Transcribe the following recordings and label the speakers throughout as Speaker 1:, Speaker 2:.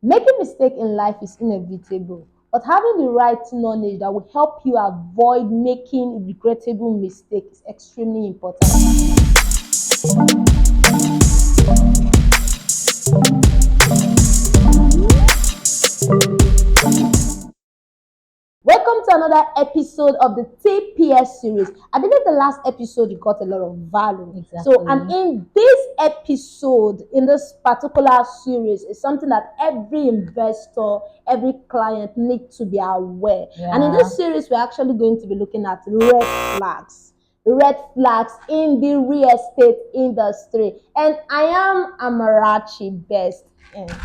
Speaker 1: Making mistake in life is inevitable, but having the right knowledge that will help you avoid making regrettable mistakes is extremely important. Welcome to another episode of the TPL Series. I believe the last episode you got a lot of value.
Speaker 2: Exactly.
Speaker 1: So, and in this episode, in this particular series, is something that every investor, every client needs to be aware. And in this series, we're actually going to be looking at red flags. Red flags in the real estate industry. And I am Amarachi Best.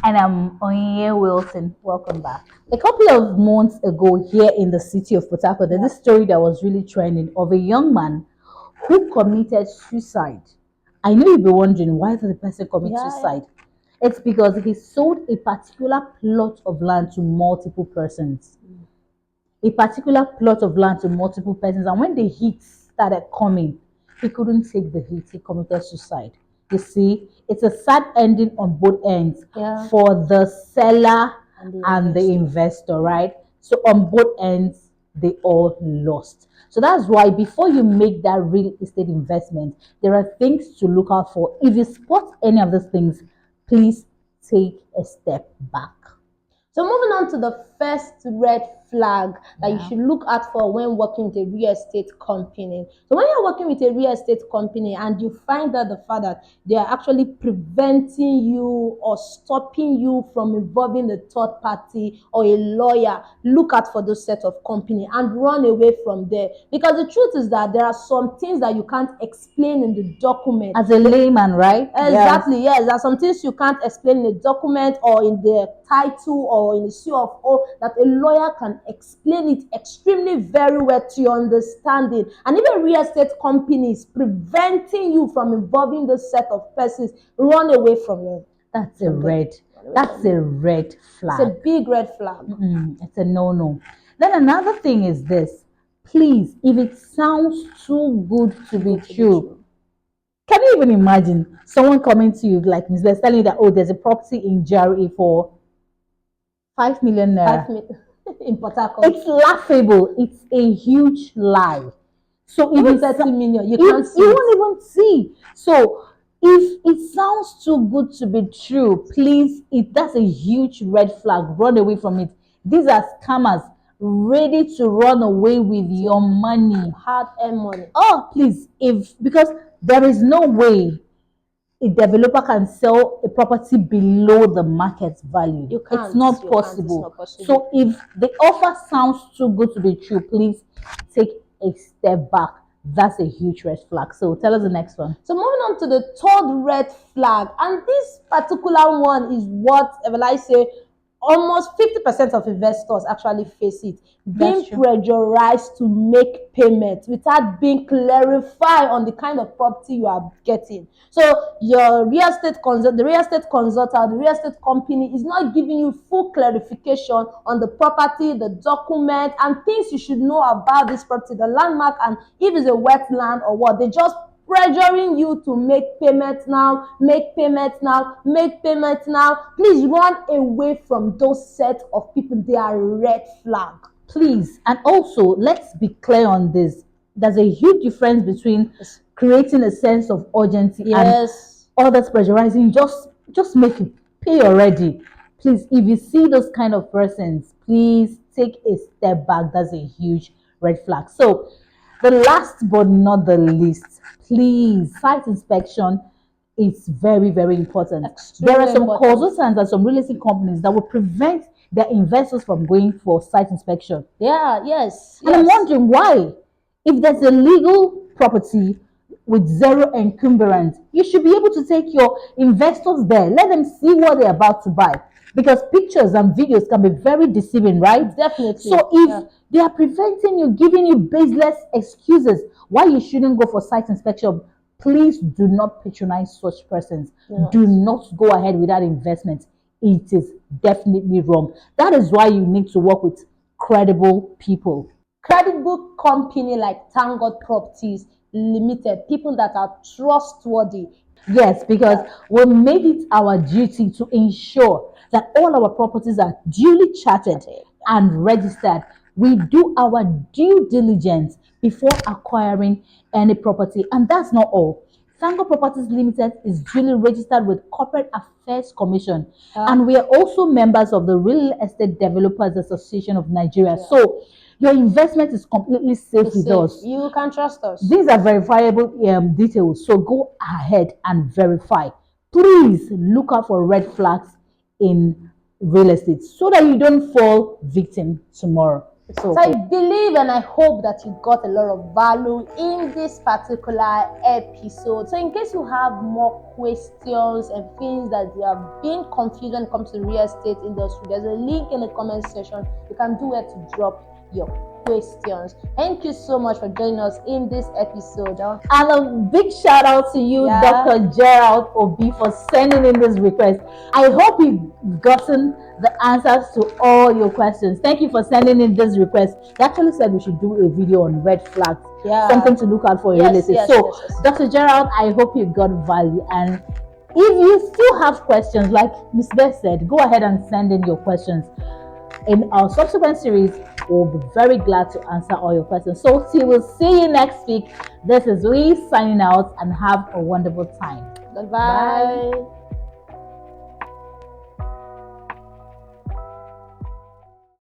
Speaker 2: And I'm Onye Wilson. Welcome back. A couple of months ago, here in the city of Port Harcourt, there's this story that was really trending of a young man who committed suicide. I know you'll be wondering, why did the person commit suicide? It's because he sold a particular plot of land to multiple persons. A particular plot of land to multiple persons, and when the heat started coming, he couldn't take the heat. He committed suicide. You see, it's a sad ending on both ends for the seller and the investor, right? So on both ends, they all lost. So that's why before you make that real estate investment, there are things to look out for. If you spot any of those things, please take a step back.
Speaker 1: So moving on to the first red flag that you should look out for when working with a real estate company. So when you're working with a real estate company and you find out the fact that they are actually preventing you or stopping you from involving the third party or a lawyer, look out for those set of company and run away from there. Because the truth is that there are some things that you can't explain in the document.
Speaker 2: As a layman, right?
Speaker 1: Exactly, yes. There are some things you can't explain in the document or in the title or in the CFO that a lawyer can explain it extremely very well to your understanding. And even real estate companies preventing you from involving this set of persons, run away from them.
Speaker 2: That's a red flag.
Speaker 1: It's a big red flag.
Speaker 2: It's a no-no. Then another thing is this. Please, if it sounds too good to be true, can you even imagine someone coming to you like Ms. Best telling you that, oh, there's a property in GRA for 5 million naira.
Speaker 1: In Port Harcourt.
Speaker 2: It's laughable. It's a huge lie. So if
Speaker 1: it's 30 million, you can't see.
Speaker 2: You won't even see. So if it sounds too good to be true, please, that's a huge red flag. Run away from it. These are scammers ready to run away with your money.
Speaker 1: Hard-earned money.
Speaker 2: Oh, please, because there is no way a developer can sell a property below the market value. It's not possible. So if the offer sounds too good to be true, please take a step back. That's a huge red flag. So tell us the next one.
Speaker 1: So moving on to the third red flag, and this particular one is what will I say, almost 50% of investors actually face it. Being pressurized to make payments without being clarified on the kind of property you are getting. So your real estate consultant, the real estate company is not giving you full clarification on the property, the document, and things you should know about this property, the landmark, and if it's a wetland or what. They just pressuring you to make payments now, make payments now, make payments now. Please run away from those set of people. They are red flag.
Speaker 2: Please. And also, let's be clear on this. There's a huge difference between creating a sense of urgency and others pressurizing. Just make it pay already. Please, if you see those kind of persons, please take a step back. That's a huge red flag. So the last but not the least, please, site inspection is very, very important. There are some consultants and some real estate companies that will prevent their investors from going for site inspection.
Speaker 1: Yes.
Speaker 2: And I'm wondering why. If there's a legal property with zero encumbrance, you should be able to take your investors there. Let them see what they're about to buy. Because pictures and videos can be very deceiving, right?
Speaker 1: Definitely.
Speaker 2: So if they are preventing you, giving you baseless excuses why you shouldn't go for site inspection, please do not patronize such persons. Do not go ahead with that investment. It is definitely wrong. That is why you need to work with credible people.
Speaker 1: Credible company like ThankGod Properties Limited, people that are trustworthy.
Speaker 2: Yes, because we made it our duty to ensure that all our properties are duly charted and registered. We do our due diligence before acquiring any property. And that's not all. ThankGod Properties Limited is duly registered with Corporate Affairs Commission, and we are also members of the Real Estate Developers Association of Nigeria. So your investment is completely safe with us.
Speaker 1: You can trust us.
Speaker 2: These are verifiable details, so go ahead and verify. Please look out for red flags in real estate so that you don't fall victim tomorrow.
Speaker 1: So I believe and I hope that you got a lot of value in this particular episode. So in case you have more questions and things that you have been confused when it comes to real estate industry, there's a link in the comment section. You can do it to drop your questions. Thank you so much for joining us in this episode.
Speaker 2: And a big shout out to you, Dr. Gerald Obi, for sending in this request. I hope you've gotten the answers to all your questions. Thank you for sending in this request. They actually said we should do a video on red flags, something to look out for in real estate. So, Dr. Gerald, I hope you got value. And if you still have questions, like Ms. Beth said, go ahead and send in your questions. In our subsequent series, we'll be very glad to answer all your questions. So, we'll see you next week. This is Lee signing out, and have a wonderful time.
Speaker 1: Goodbye. Bye.